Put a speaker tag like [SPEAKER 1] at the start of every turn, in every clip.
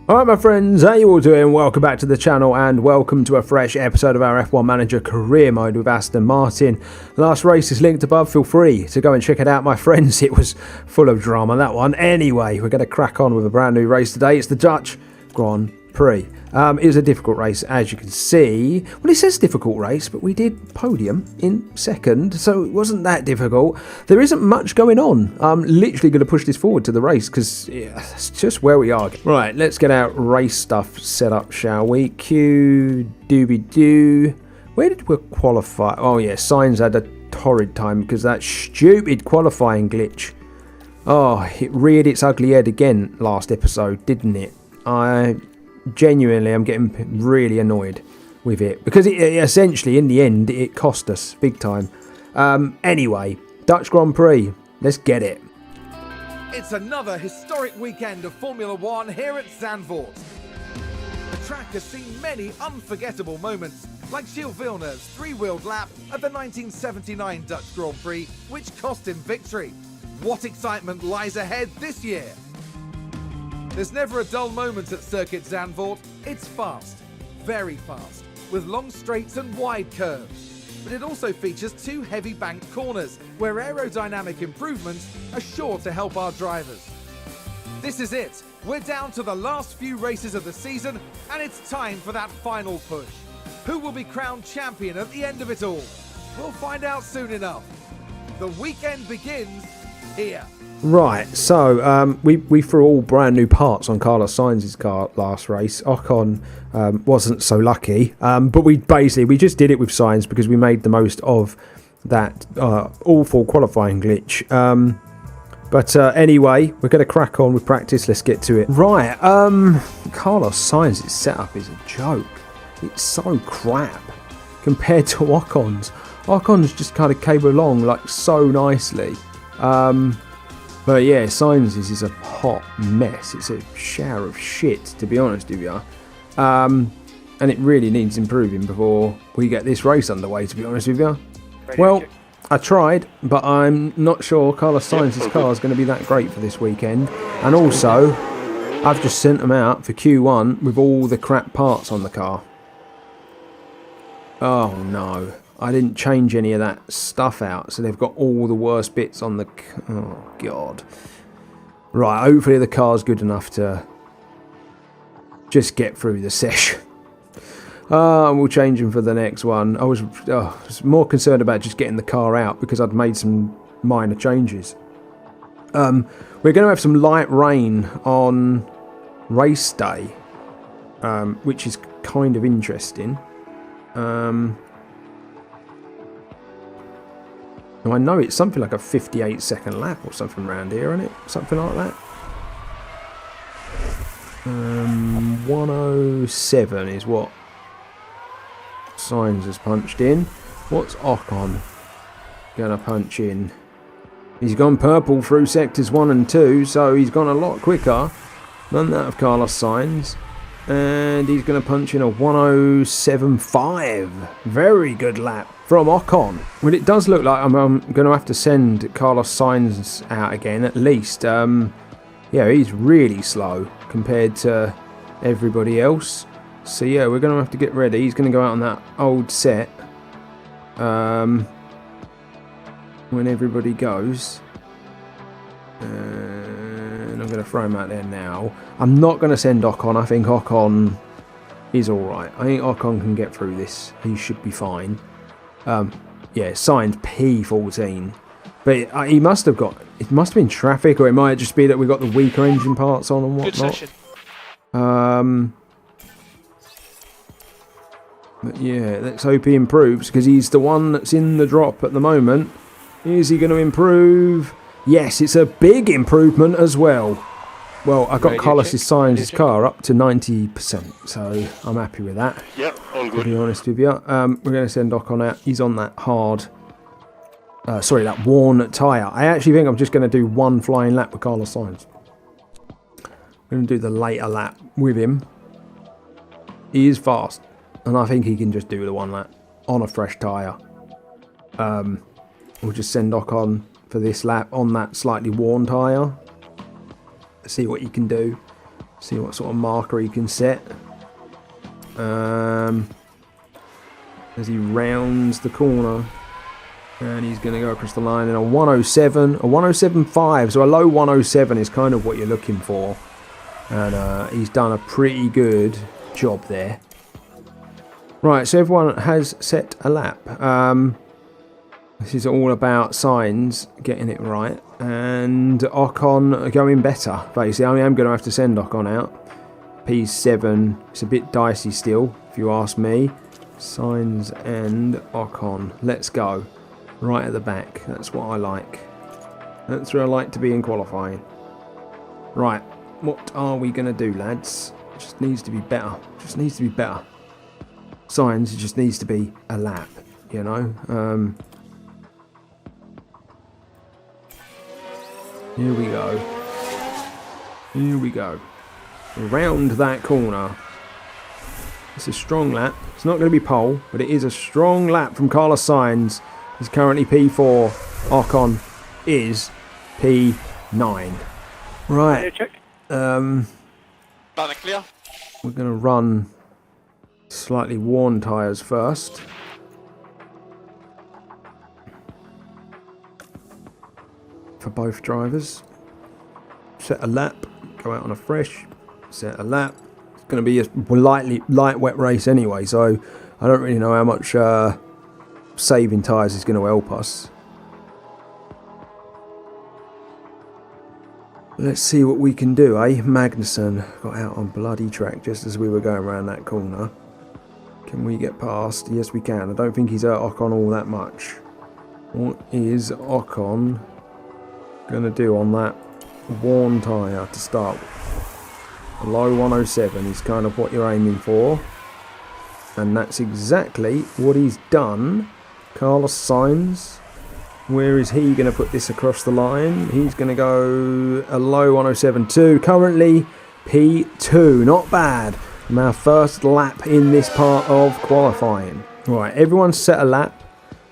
[SPEAKER 1] Alright my friends, how you all doing? Welcome back to the channel and welcome to a fresh episode of our F1 Manager Career Mode with Aston Martin. The last race is linked above, feel free to go and check it out my friends. It was full of drama, that one. Anyway, we're going to crack on with a brand new race today. It's the Dutch Grand Prix. It was a difficult race, as you can see. Well, it says difficult race, but we did podium in second, so it wasn't that difficult. There isn't much going on. I'm literally going to push this forward to the race, because it's just where we are. Right, let's get our race stuff set up, shall we? Q, doobie-doo. Where did we qualify? Oh, yeah, Sainz had a torrid time, because that stupid qualifying glitch. Oh, it reared its ugly head again last episode, didn't it? Genuinely, I'm getting really annoyed with it because it essentially, in the end, it cost us big time. Anyway, Dutch Grand Prix, let's get it.
[SPEAKER 2] It's another historic weekend of Formula One here at Zandvoort. The track has seen many unforgettable moments, like Gilles Villeneuve's three-wheeled lap at the 1979 Dutch Grand Prix, which cost him victory. What excitement lies ahead this year? There's never a dull moment at Circuit Zandvoort. It's fast, very fast, with long straights and wide curves. But it also features two heavy banked corners, where aerodynamic improvements are sure to help our drivers. This is it. We're down to the last few races of the season, and it's time for that final push. Who will be crowned champion at the end of it all? We'll find out soon enough. The weekend begins here.
[SPEAKER 1] Right, so we threw all brand new parts on Carlos Sainz's car last race. Ocon wasn't so lucky, but we just did it with Sainz because we made the most of that awful qualifying glitch. But anyway, we're going to crack on with practice. Let's get to it. Right, Carlos Sainz's setup is a joke. It's so crap compared to Ocon's. Ocon's just kind of came along like so nicely. But yeah, Sainz's is a hot mess. It's a shower of shit, to be honest with you. And it really needs improving before we get this race underway, to be honest with you. Well, I tried, but I'm not sure Carlos Sainz's car is going to be that great for this weekend. And also, I've just sent them out for Q1 with all the crap parts on the car. Oh no. I didn't change any of that stuff out, so they've got all the worst bits on the... Oh, God. Right, hopefully the car's good enough to just get through the session. We'll change them for the next one. I was more concerned about just getting the car out because I'd made some minor changes. We're going to have some light rain on race day, which is kind of interesting. I know it's something like a 58-second lap or something around here, isn't it? Something like that. 107 is what Sainz has punched in. What's Ocon going to punch in? He's gone purple through sectors 1 and 2, so he's gone a lot quicker than that of Carlos Sainz. And he's going to punch in a 107.5. Very good lap from Ocon. Well, it does look like I'm going to have to send Carlos Sainz out again, at least. Yeah, he's really slow compared to everybody else. So, yeah, we're going to have to get ready. He's going to go out on that old set when everybody goes. And I'm going to throw him out there now. I'm not going to send Ocon. I think Ocon is alright. I think Ocon can get through this. He should be fine. Yeah, Sainz P14. But he must have got... It must have been traffic, or it might just be that we've got the weaker engine parts on and whatnot. Good session. But yeah, let's hope he improves, because he's the one that's in the drop at the moment. Is he going to improve? Yes, it's a big improvement as well. Well, I got Carlos Sainz's car up to 90%, so I'm happy with that.
[SPEAKER 3] Yep, all good.
[SPEAKER 1] To be honest with you. We're going to send Ocon out. He's on that hard... that worn tyre. I actually think I'm just going to do one flying lap with Carlos Sainz. I'm going to do the later lap with him. He is fast, and I think he can just do the one lap on a fresh tyre. We'll just send Ocon for this lap on that slightly worn tyre. See what he can do. See what sort of marker he can set. As he rounds the corner. And he's going to go across the line in a 107. A 107.5. So a low 107 is kind of what you're looking for. And he's done a pretty good job there. Right, so everyone has set a lap. This is all about Signs getting it right. And Ocon going better, basically. I am going to have to send Ocon out. P7. It's a bit dicey still, if you ask me. Signs and Ocon. Let's go. Right at the back. That's what I like. That's where I like to be in qualifying. Right. What are we going to do, lads? It just needs to be better. Just needs to be better. Signs, it just needs to be a lap, you know. Here we go. Here we go. Around that corner. It's a strong lap. It's not going to be pole, but it is a strong lap from Carlos Sainz. He's currently P4. Ocon is P9. Right.
[SPEAKER 3] Clear.
[SPEAKER 1] We're going to run slightly worn tyres first. For both drivers. Set a lap. Go out on a fresh. Set a lap. It's going to be a light wet race anyway, so I don't really know how much saving tyres is going to help us. Let's see what we can do, eh? Magnussen got out on bloody track just as we were going around that corner. Can we get past? Yes, we can. I don't think he's hurt Ocon all that much. What is Ocon going to do on that worn tyre to start with? A low 107 is kind of what you're aiming for. And that's exactly what he's done. Carlos Sainz. Where is he going to put this across the line? He's going to go a low 107.2. Currently P2. Not bad. From our first lap in this part of qualifying. Right, everyone's set a lap.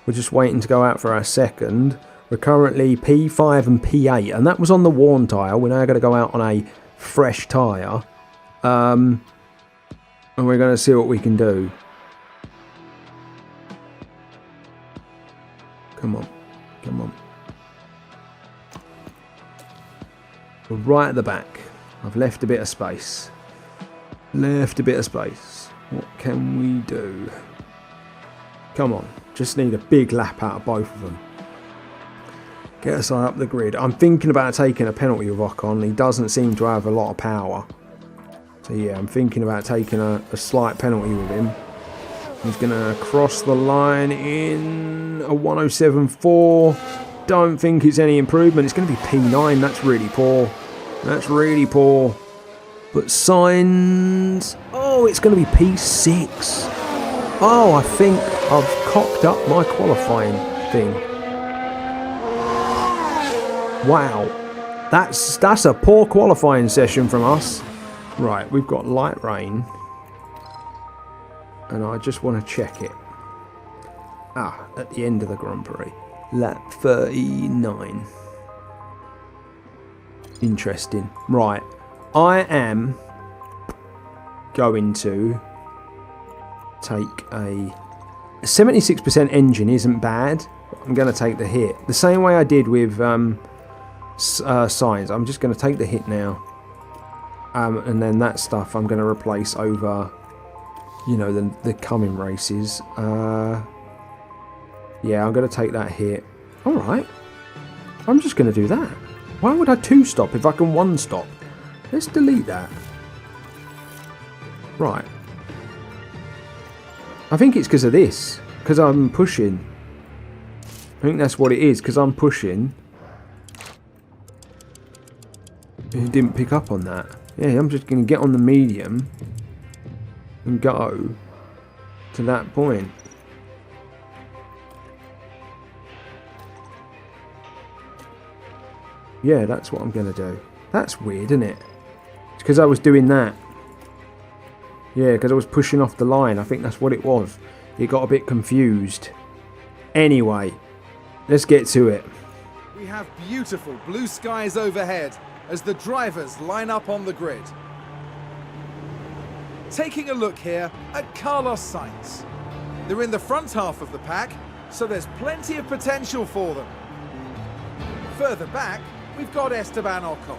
[SPEAKER 1] We're just waiting to go out for our second. We're currently P5 and P8. And that was on the worn tyre. We're now going to go out on a fresh tyre. And we're going to see what we can do. Come on. Come on. We're right at the back. I've left a bit of space. Left a bit of space. What can we do? Come on. Just need a big lap out of both of them. Get us up the grid. I'm thinking about taking a penalty with Ocon. He doesn't seem to have a lot of power. So yeah, I'm thinking about taking a slight penalty with him. He's going to cross the line in a 107.4. Don't think it's any improvement. It's going to be P9. That's really poor. That's really poor. But Signs... Oh, it's going to be P6. Oh, I think I've cocked up my qualifying thing. Wow. That's a poor qualifying session from us. Right, we've got light rain. And I just want to check it. At the end of the Grand Prix. Lap 39. Interesting. Right. I am going to take a 76% engine isn't bad. But I'm going to take the hit. The same way I did with Signs. I'm just going to take the hit now. And then that stuff I'm going to replace over... You know, the coming races. Yeah, I'm going to take that hit. Alright. I'm just going to do that. Why would I two-stop if I can one-stop? Let's delete that. Right. I think it's because of this. Because I'm pushing. I think that's what it is. Because I'm pushing. It didn't pick up on that. Yeah, I'm just going to get on the medium. And go to that point. Yeah, that's what I'm going to do. That's weird, isn't it? It's because I was doing that. Yeah, because I was pushing off the line. I think that's what it was. It got a bit confused. Anyway, let's get to it.
[SPEAKER 2] We have beautiful blue skies overhead as the drivers line up on the grid. taking a look here at Carlos Sainz. They're in the front half of the pack, so there's plenty of potential for them. Further back, we've got Esteban Ocon.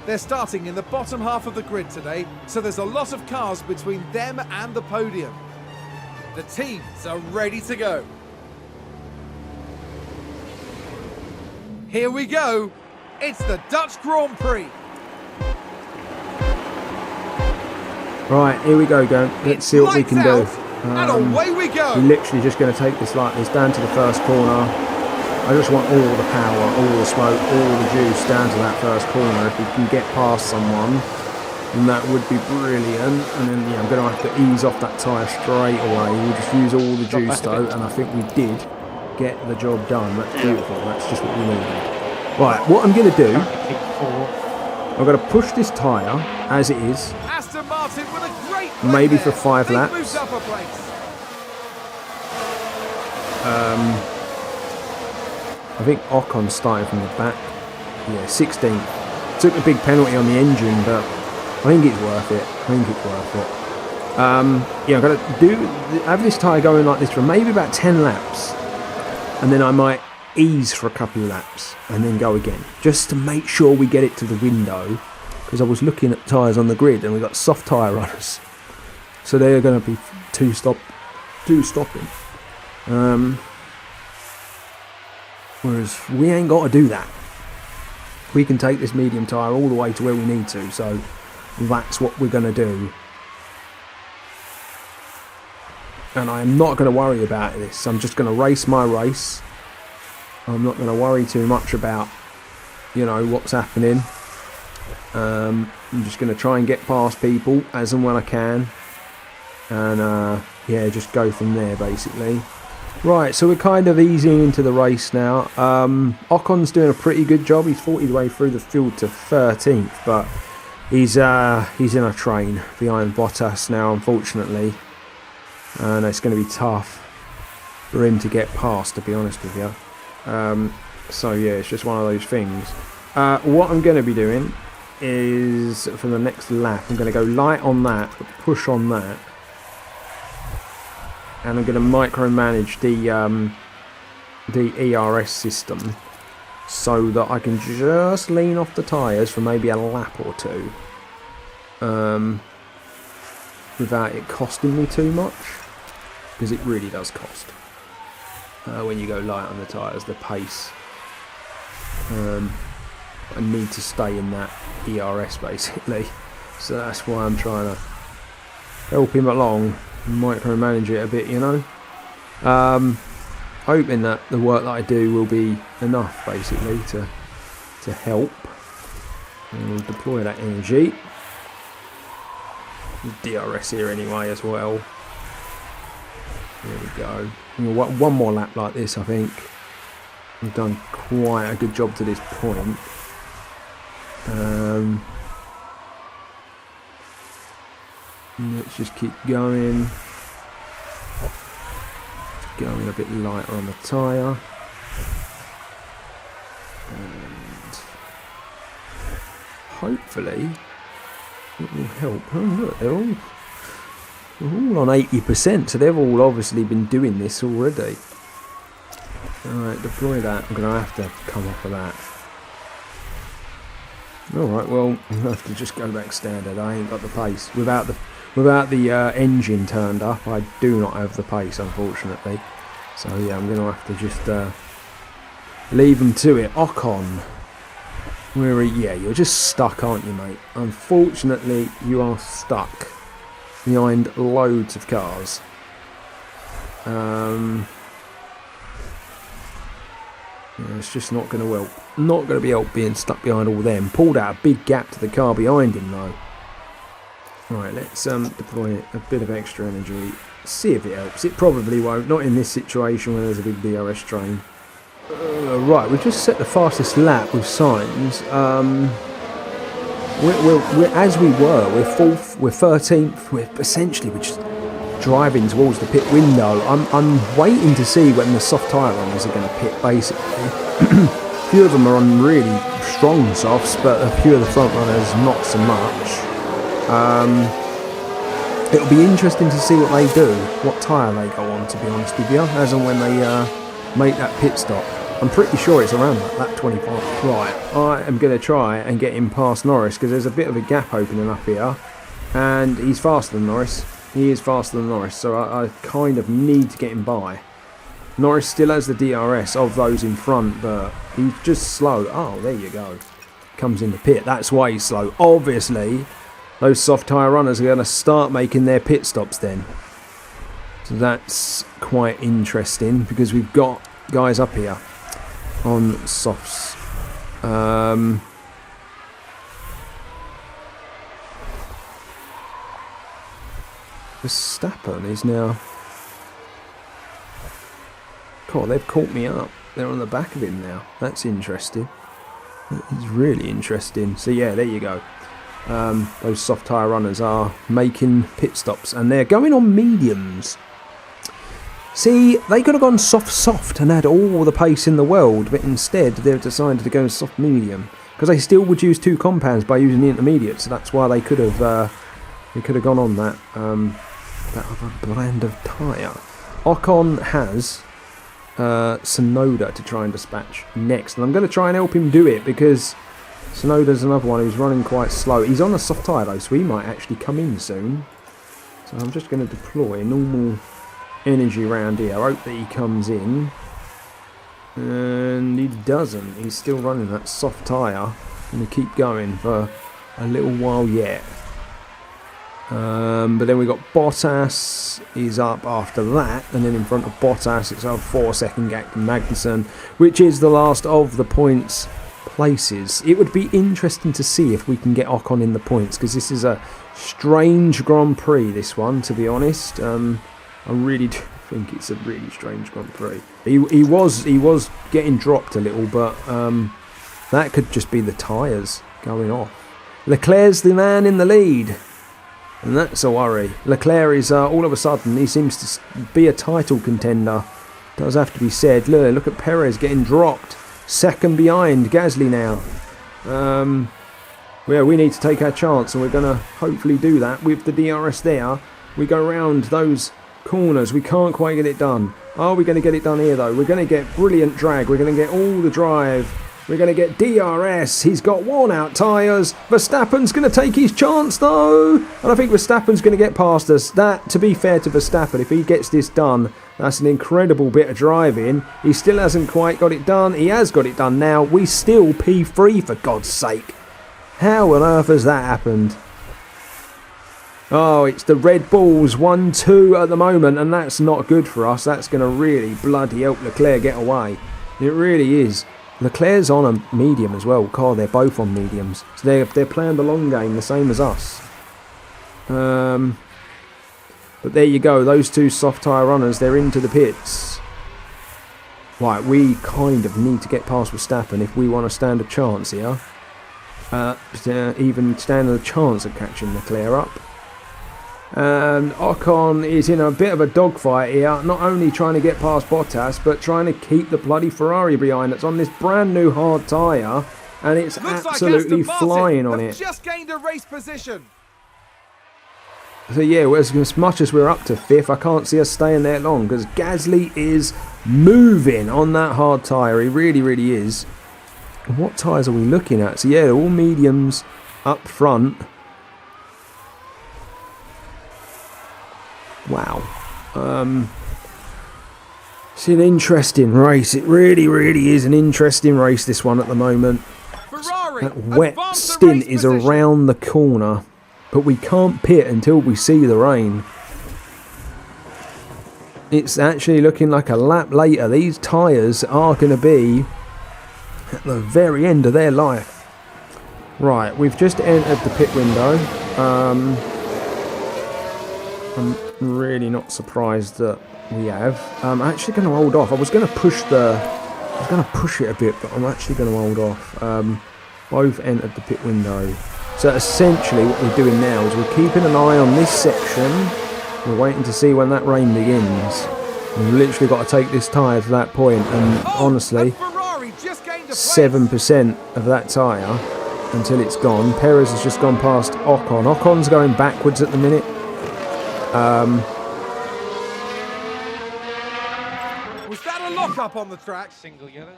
[SPEAKER 2] They're starting in the bottom half of the grid today, so there's a lot of cars between them and the podium. The teams are ready to go. Here we go. It's the Dutch Grand Prix.
[SPEAKER 1] Right, here we go, gang. Let's see what we can do.
[SPEAKER 2] And away we go.
[SPEAKER 1] We're literally just going to take this like this down to the first corner. I just want all the power, all the smoke, all the juice down to that first corner. If we can get past someone, then that would be brilliant. And then, yeah, I'm going to have to ease off that tyre straight away. We'll just use all the juice though, and I think we did get the job done. That's beautiful. That's just what we needed. Right, what I'm going to do, I'm going to push this tyre as it is.
[SPEAKER 2] Aston Martin with a great
[SPEAKER 1] maybe for 5 laps. I think Ocon started from the back. Yeah, 16th. Took a big penalty on the engine, but I think it's worth it. Yeah, I'm going to have this tyre going like this for maybe about 10 laps. And then I might ease for a couple of laps and then go again. Just to make sure we get it to the window. Because I was looking at tyres on the grid and we got soft tyre runners. So they're going to be two stopping. Whereas we ain't got to do that. We can take this medium tyre all the way to where we need to, so that's what we're going to do. And I'm not going to worry about this. I'm just going to race my race. I'm not going to worry too much about, you know, what's happening. I'm just going to try and get past people as and when I can. And, yeah, just go from there, basically. Right, so we're kind of easing into the race now. Ocon's doing a pretty good job. He's 40 way through the field to 13th, but he's in a train behind Bottas now, unfortunately. And it's going to be tough for him to get past, to be honest with you. So yeah, it's just one of those things. What I'm going to be doing is, for the next lap, I'm going to go light on that, push on that. And I'm going to micromanage the ERS system so that I can just lean off the tyres for maybe a lap or two without it costing me too much, because it really does cost when you go light on the tyres, the pace. I need to stay in that ERS basically, so that's why I'm trying to help him along. Micromanage it a bit, you know. Hoping that the work that I do will be enough, basically, to help. And we'll deploy that energy. DRS here anyway as well. There we go. One more lap like this, I think. We've done quite a good job to this point. Let's just keep going. Going a bit lighter on the tyre. And hopefully it will help. Oh look, they're all on 80%, so they've all obviously been doing this already. Alright, deploy that. I'm going to have to come off of that. Alright, well, I'll have to just go back standard. I ain't got the pace. Without the engine turned up, I do not have the pace, unfortunately. So yeah, I'm going to have to just leave them to it. Ocon, yeah, you're just stuck, aren't you, mate? Unfortunately, you are stuck behind loads of cars. Yeah, it's just not going to help. Not going to be help being stuck behind all them. Pulled out a big gap to the car behind him, though. Right, let's deploy a bit of extra energy. See if it helps. It probably won't. Not in this situation where there's a big DRS train. Right, we've just set the fastest lap with Sainz. We're as we were. We're 4th. We're 13th. We're just driving towards the pit window. I'm waiting to see when the soft tyre runners are going to pit. Basically, a few of them are on really strong softs, but a few of the front runners not so much. It'll be interesting to see what they do, what tyre they go on, to be honest with you, as and when they make that pit stop. I'm pretty sure it's around that 25. Right, I am going to try and get him past Norris, because there's a bit of a gap opening up here, and he's faster than Norris. He is faster than Norris, so I kind of need to get him by. Norris still has the DRS of those in front, but he's just slow. Oh, there you go. Comes in the pit. That's why he's slow. Obviously, those soft tyre runners are going to start making their pit stops then. So that's quite interesting, because we've got guys up here on softs. Verstappen is now... God, they've caught me up. They're on the back of him now. That's interesting. It's really interesting. So yeah, there you go. Those soft tyre runners are making pit stops, and they're going on mediums. See, they could have gone soft and had all the pace in the world, but instead they've decided to go soft medium, because they still would use two compounds by using the intermediate. So that's why they could have gone on that other brand of tyre. Ocon has Sonoda to try and dispatch next, and I'm going to try and help him do it, because Sonoda's another one who's running quite slow. He's on a soft tyre though, so he might actually come in soon. So I'm just going to deploy normal energy around here. I hope that he comes in, and he doesn't. He's still running that soft tyre. Going to keep going for a little while yet. But then we got Bottas. He's up after that, and then in front of Bottas it's a 4-second gap to Magnussen, which is the last of the points places. It would be interesting to see if we can get Ocon in the points, because this is a strange Grand Prix, this one, to be honest. I really do think it's a really strange Grand Prix. He was getting dropped a little, but that could just be the tyres going off. Leclerc's the man in the lead, and that's a worry. Leclerc is all of a sudden, he seems to be a title contender. Does have to be said. Look at Perez getting dropped. Second behind Gasly now. Well, we need to take our chance, and we're going to hopefully do that with the DRS there. We go around those corners. We can't quite get it done. Are we going to get it done here though? We're going to get brilliant drag. We're going to get all the drive. We're going to get DRS. He's got worn out tyres. Verstappen's going to take his chance though, and I think Verstappen's going to get past us. That, to be fair to Verstappen, if he gets this done, that's an incredible bit of driving. He still hasn't quite got it done. He has got it done now. We still P3, for God's sake. How on earth has that happened? Oh, it's the Red Bulls 1-2 at the moment, and that's not good for us. That's going to really bloody help Leclerc get away. It really is. Leclerc's on a medium as well. God, they're both on mediums. So they're playing the long game, the same as us. But there you go. Those two soft tyre runners, they're into the pits. Right, we kind of need to get past Verstappen if we want to stand a chance here. Even stand a chance of catching Leclerc up. And Ocon is in a bit of a dogfight here, not only trying to get past Bottas, but trying to keep the bloody Ferrari behind. It's on this brand new hard tyre, and it's absolutely flying on it.
[SPEAKER 2] Just gained a race position.
[SPEAKER 1] So yeah, as much as we're up to 5th, I can't see us staying there long, because Gasly is moving on that hard tyre. He really, really is. And what tyres are we looking at? So yeah, all mediums up front. Wow. It's an interesting race. It really, really is an interesting race, this one at the moment.
[SPEAKER 2] Ferrari,
[SPEAKER 1] that wet stint is around the corner, but we can't pit until we see the rain. It's actually looking like a lap later. These tyres are going to be at the very end of their life. Right, we've just entered the pit window. I'm really not surprised that we have. I'm actually going to hold off. I was going to push it a bit, but I'm actually going to hold off. Both entered the pit window. So essentially what we're doing now is we're keeping an eye on this section. We're waiting to see when that rain begins. We've literally got to take this tyre to that point, and honestly, 7% of that tyre until it's gone. Perez has just gone past Ocon. Ocon's going backwards at the minute.
[SPEAKER 2] Was that a lock-up on the track?
[SPEAKER 3] Single yellow.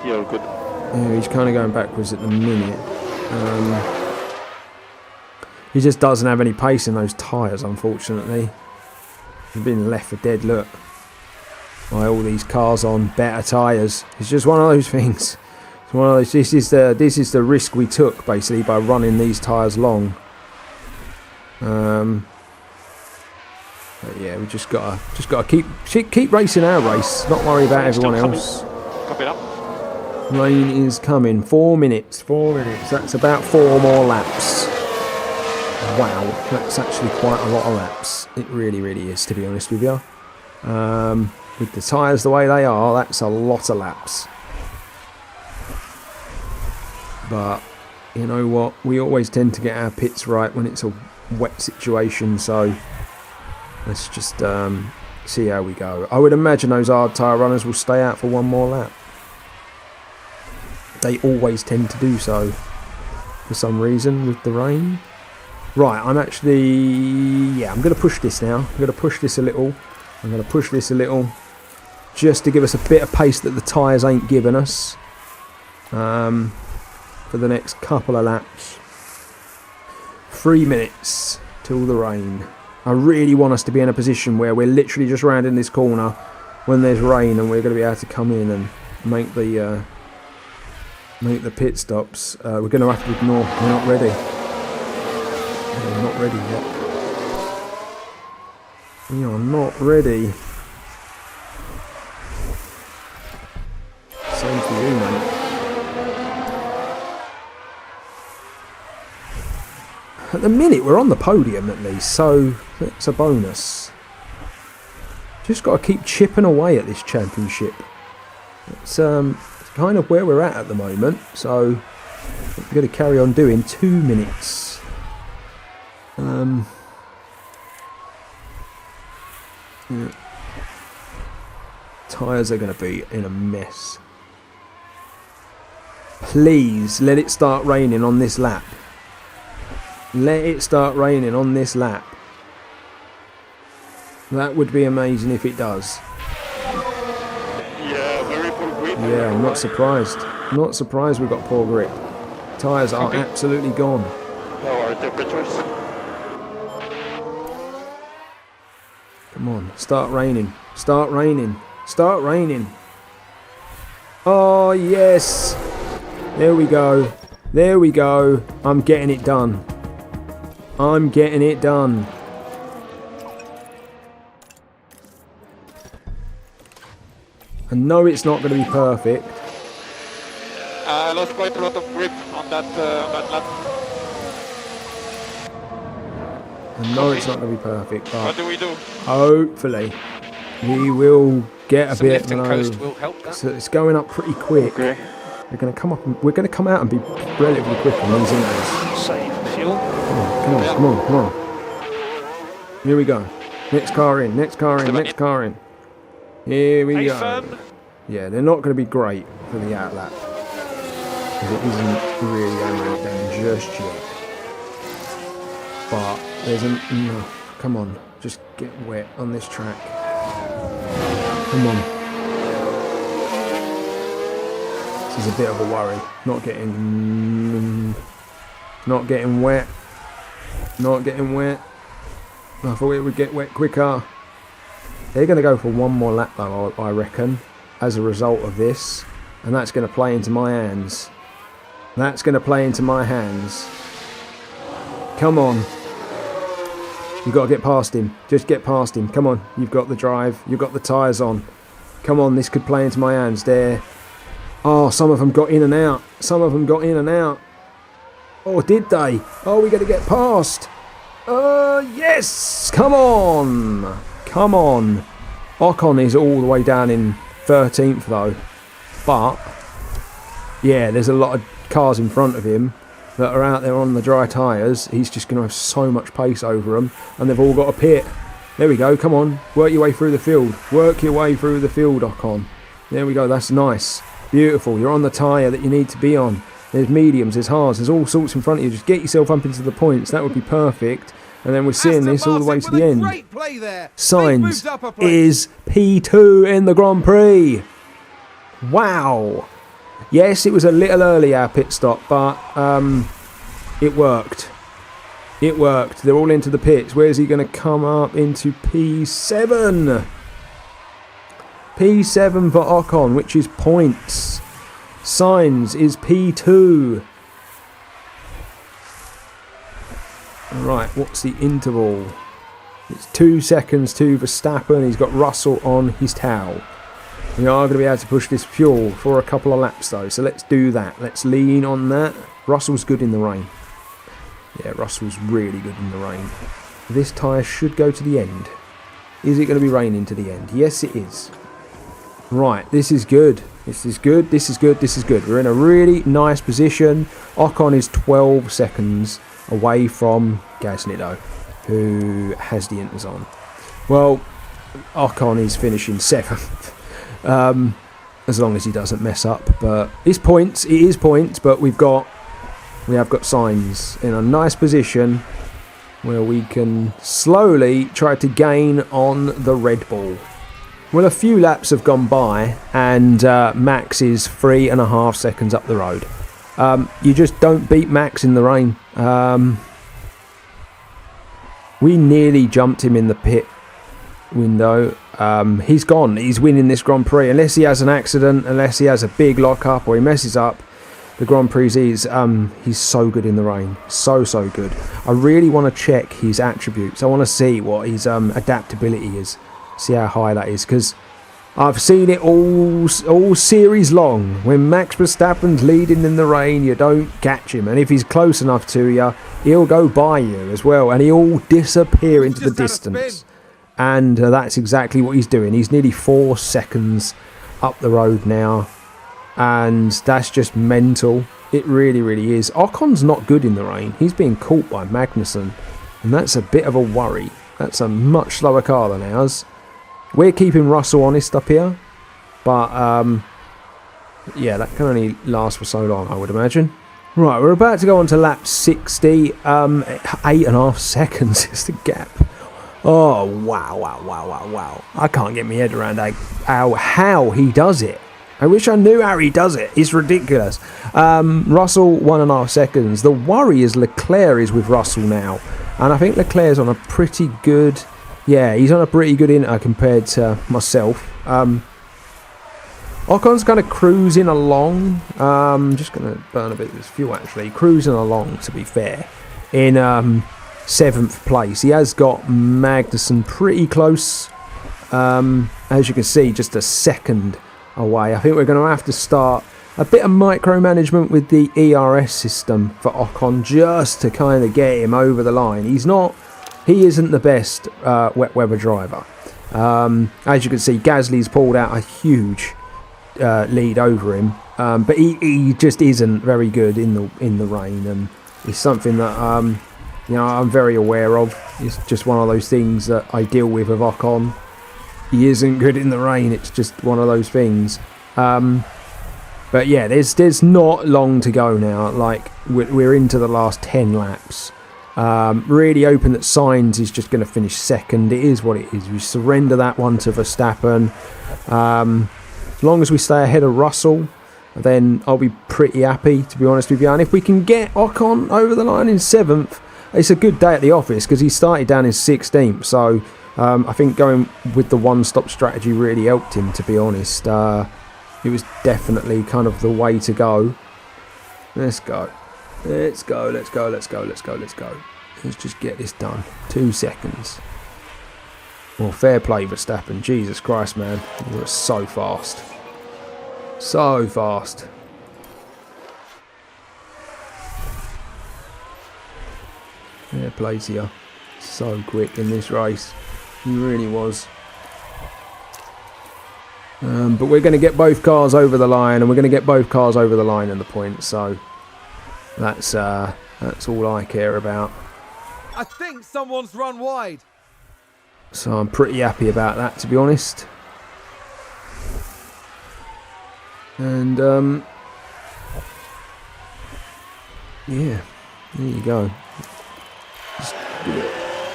[SPEAKER 4] Yeah, all good.
[SPEAKER 1] Yeah, he's kind of going backwards at the minute. He just doesn't have any pace in those tyres, unfortunately. He's been left for dead, look. By all these cars on better tyres. It's just one of those things. It's one of those. This is the risk we took, basically, by running these tyres long. But yeah, we just gotta keep racing our race, not worry about everyone else.
[SPEAKER 4] Copy up.
[SPEAKER 1] Rain is coming. 4 minutes. 4 minutes. That's about 4 more laps. Wow, that's actually quite a lot of laps. It really, really is, to be honest with you. With the tyres the way they are, that's a lot of laps. But you know what? We always tend to get our pits right when it's a wet situation, so let's just see how we go. I would imagine those hard tyre runners will stay out for one more lap. They always tend to do so for some reason with the rain. Right, I'm going to push this now. I'm going to push this a little. Just to give us a bit of pace that the tyres ain't giving us for the next couple of laps. 3 minutes till the rain. I really want us to be in a position where we're literally just rounding this corner when there's rain and we're going to be able to come in and make the pit stops. We're going to have to ignore. We're not ready. We're not ready yet. We are not ready. Same for you, mate. At the minute, we're on the podium at least, so that's a bonus. Just got to keep chipping away at this championship. It's kind of where we're at the moment, so we're going to carry on doing. 2 minutes. Yeah. Tyres are going to be in a mess. Please let it start raining on this lap. Let it start raining on this lap. That would be amazing if it does.
[SPEAKER 4] Yeah, very poor grip.
[SPEAKER 1] Yeah, I'm not surprised. Not surprised we've got poor grip. Tyres are absolutely gone.
[SPEAKER 4] How are temperatures?
[SPEAKER 1] Come on, start raining. Start raining. Start raining. Oh, yes. There we go. There we go. I'm getting it done. I'm getting it done. I know it's not going to be perfect.
[SPEAKER 4] I lost quite a lot of grip on that lap.
[SPEAKER 1] I know it's not going to be perfect, but
[SPEAKER 4] What do we do?
[SPEAKER 1] hopefully we will get a
[SPEAKER 3] Some
[SPEAKER 1] bit.
[SPEAKER 3] lift and coast will help that.
[SPEAKER 1] So it's going up pretty quick.
[SPEAKER 4] Okay.
[SPEAKER 1] We're going to come up. We're going to come out and be relatively quick on these intros.
[SPEAKER 3] Save fuel.
[SPEAKER 1] Come on, come on, come on. Here we go. Next car in. Next car in. Next car in. Here we go.
[SPEAKER 3] Firm.
[SPEAKER 1] Yeah, they're not going to be great for the outlap. Because it isn't really going down just yet. But there's no. Come on, just get wet on this track. Come on. This is a bit of a worry. Not getting wet. Not getting wet. I thought it would get wet quicker. They're going to go for one more lap though, I reckon, as a result of this. And that's going to play into my hands. That's going to play into my hands. Come on. You've got to get past him. Just get past him. Come on. You've got the drive. You've got the tyres on. Come on. This could play into my hands there. Oh, some of them got in and out. Some of them got in and out. Oh, did they? Oh, we got to get past. Yes. Come on. Come on. Ocon is all the way down in 13th though. But, yeah, there's a lot of cars in front of him that are out there on the dry tyres. He's just going to have so much pace over them. And they've all got a pit. There we go. Come on. Work your way through the field. Work your way through the field, Ocon. There we go. That's nice. Beautiful. You're on the tyre that you need to be on. There's mediums. There's hards. There's all sorts in front of you. Just get yourself up into the points. That would be perfect. And then we're seeing
[SPEAKER 2] Aston
[SPEAKER 1] this all the way
[SPEAKER 2] Martin
[SPEAKER 1] to the
[SPEAKER 2] with a
[SPEAKER 1] end.
[SPEAKER 2] great play there. They've
[SPEAKER 1] Sainz
[SPEAKER 2] moved up a place.
[SPEAKER 1] is P2 in the Grand Prix. Wow. Yes, it was a little early, our pit stop, but it worked. It worked. They're all into the pits. Where's he going to come up? Into P7. P7 for Ocon, which is points. Sainz is P2. Right, what's the interval? It's 2 seconds to Verstappen. He's got Russell on his tail. We are going to be able to push this fuel for a couple of laps though, so let's do that. Let's lean on that. Russell's good in the rain. Yeah, Russell's really good in the rain. This tyre should go to the end. Is it going to be raining to the end? Yes, it is. Right, this is good. This is good, this is good, this is good. We're in a really nice position. Ocon is 12 seconds away from Gasly though, who has the inters on. Well, Ocon is finishing 7th. As long as he doesn't mess up. But it's points, it is points, but we have got Sainz in a nice position where we can slowly try to gain on the Red Bull. Well, a few laps have gone by and Max is 3.5 seconds up the road. You just don't beat Max in the rain. We nearly jumped him in the pit window. He's gone. He's winning this Grand Prix. Unless he has an accident, unless he has a big lock-up or he messes up, the Grand Prix is, he's so good in the rain. So good. I really want to check his attributes. I want to see what his adaptability is. See how high that is. Because I've seen it all series long. When Max Verstappen's leading in the rain, you don't catch him. And if he's close enough to you, he'll go by you as well. And he'll disappear into the distance. And that's exactly what he's doing. He's nearly 4 seconds up the road now. And that's just mental. It really is. Ocon's not good in the rain. He's being caught by Magnussen. And that's a bit of a worry. That's a much slower car than ours. We're keeping Russell honest up here. But, yeah, that can only last for so long, I would imagine. Right, we're about to go on to lap 60. 8.5 seconds is the gap. Oh, wow. I can't get my head around how he does it. I wish I knew how he does it. It's ridiculous. Russell, 1.5 seconds. The worry is Leclerc is with Russell now. And I think Leclerc's on a pretty good... Yeah, he's on a pretty good inter compared to myself. Ocon's kind of cruising along. Just going to burn a bit of this fuel, actually. Cruising along, to be fair. In 7th place. He has got Magnussen pretty close. As you can see, just a second away. I think we're going to have to start a bit of micromanagement with the ERS system for Ocon just to kind of get him over the line. He isn't the best wet weather driver. As you can see, Gasly's pulled out a huge lead over him, but he just isn't very good in the rain, and it's something that I'm very aware of. It's just one of those things that I deal with Ocon. He isn't good in the rain. It's just one of those things. But yeah, there's not long to go now. Like we're into the last 10 laps. Really hoping that Sainz is just going to finish second. It is what it is. We surrender that one to Verstappen. As long as we stay ahead of Russell, then I'll be pretty happy, to be honest with you. And if we can get Ocon over the line in 7th, it's a good day at the office because he started down in 16th. So I think going with the one-stop strategy really helped him, to be honest. It was definitely kind of the way to go. Let's go. Let's just get this done. 2 seconds. Well, fair play, Verstappen. Jesus Christ, man. You were so fast. So fast. Fair play to you. So quick in this race. He really was. But we're going to get both cars over the line, and we're going to get both cars over the line in the points. So that's all I care about.
[SPEAKER 2] I think someone's run wide.
[SPEAKER 1] So I'm pretty happy about that, to be honest. And yeah, there you go. Just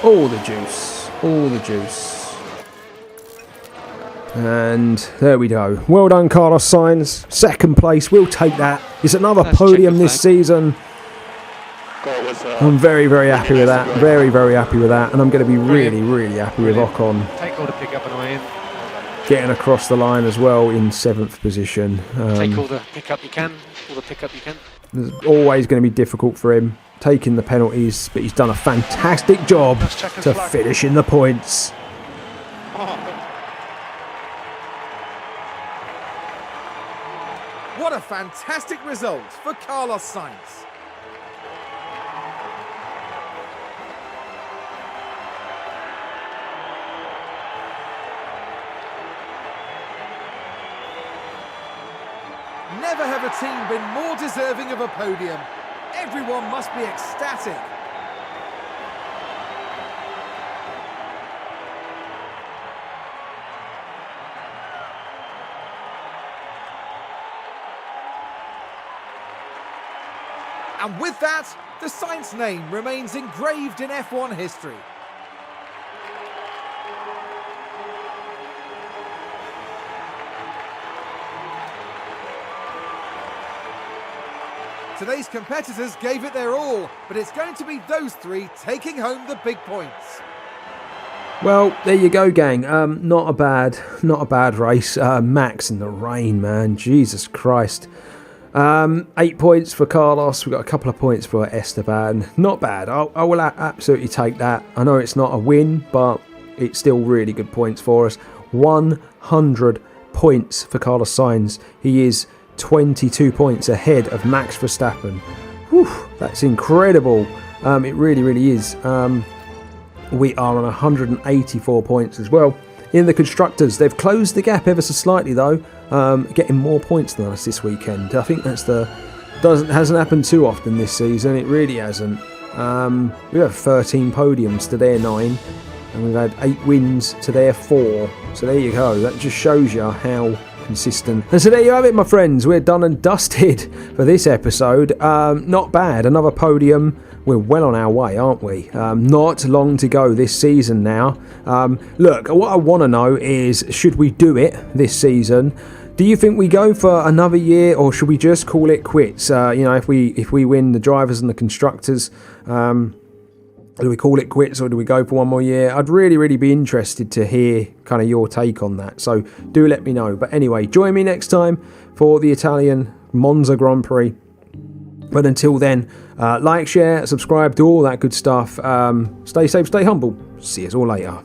[SPEAKER 1] All the juice. All the juice. And there we go. Well done, Carlos Sainz. Second place. We'll take that. It's another podium this season. I'm very, very happy with that. Very, very happy with that. And I'm going to be really, really happy with Ocon.
[SPEAKER 3] Take all the pickup and iron.
[SPEAKER 1] Getting across the line as well in 7th position.
[SPEAKER 3] Take all the pickup you can. All the pickup you can.
[SPEAKER 1] It's always going to be difficult for him taking the penalties, but he's done a fantastic job to finish in the points.
[SPEAKER 2] What a fantastic result for Carlos Sainz. Never have a team been more deserving of a podium. Everyone must be ecstatic. And with that, the Sainz name remains engraved in F1 history. Today's competitors gave it their all, but it's going to be those three taking home the big points.
[SPEAKER 1] Well, there you go, gang. Not a bad race. Max in the rain, man. Jesus Christ. 8 points for Carlos. We've got a couple of points for Esteban. Not bad. I will absolutely take that. I know it's not a win, but it's still really good points for us. 100 points for Carlos Sainz. He is 22 points ahead of Max Verstappen. Whew, that's incredible. It really, really is. We are on 184 points as well. In the Constructors, they've closed the gap ever so slightly though, getting more points than us this weekend. I think that's hasn't happened too often this season. It really hasn't. We have 13 podiums to their 9, and we've had 8 wins to their 4. So there you go. That just shows you how consistent. And so there you have it, my friends. We're done and dusted for this episode. Not bad. Another podium. We're well on our way, aren't we? Not long to go this season now. Look, what I want to know is, should we do it this season? Do you think we go for another year, or should we just call it quits? If we win the drivers and the constructors, do we call it quits, or do we go for one more year? I'd really, really be interested to hear kind of your take on that. So do let me know. But anyway, join me next time for the Italian Monza Grand Prix. But until then, like, share, subscribe, do all that good stuff. Stay safe, stay humble. See you all later.